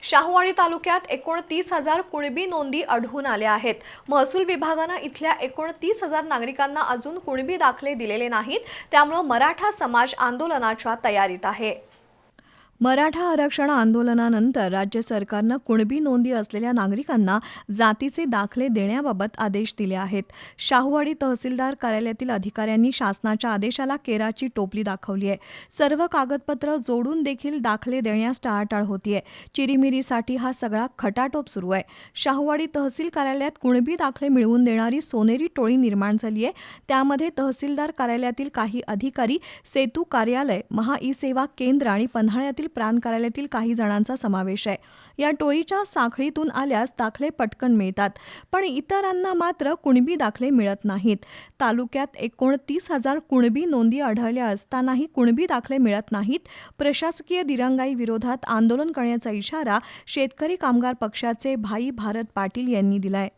शाहूवाडी तालुक्यात 29,000 कुणबी नोंदी आढळून आल्या आहेत। महसूल विभागाने इथल्या 29,000 नागरिकांना अजून कुणबी दाखले दिलेले नाहीत, त्यामुळे मराठा समाज आंदोलनाच्या तयारीत आहे। मराठा आरक्षण आंदोलनानंतर राज्य सरकारनं कुणबी नोंदी असलेल्या नागरिकांना जातीचे दाखले देण्याबाबत आदेश दिले आहेत। शाहूवाडी तहसीलदार कार्यालयातील अधिकाऱ्यांनी शासनाच्या आदेशाला केराची टोपली दाखवली आहे। सर्व कागदपत्र जोडून देखील दाखले देण्यास टाळाटाळ होतीये। चिरीमिरीसाठी हा सगळा खटाटोप सुरू आहे। शाहूवाडी तहसील कार्यालयात कुणबी दाखले मिळवून देणारी सोनेरी टोळी निर्माण झाली आहे। त्यामध्ये तहसीलदार कार्यालयातील काही अधिकारी, सेतू कार्यालय, महा ई सेवा केंद्र आणि पन्हाळ्यातील प्रांत कार्यालयातील काही जणांचा समावेश आहे। या टोळीच्या साखळीतून आल्यास दाखले पटकन मिळतात, पण इतरांना मात्र कुणबी दाखले मिळत नाहीत। तालुक्यात 29,000 कुणबी नोंदी आढळल्या असतानाही कुणबी दाखले मिळत नाहीत। प्रशासकीय दिरंगाई विरोधात आंदोलन करण्याचा इशारा शेतकरी कामगार पक्षाचे भाई भारत पाटील यांनी दिलाय।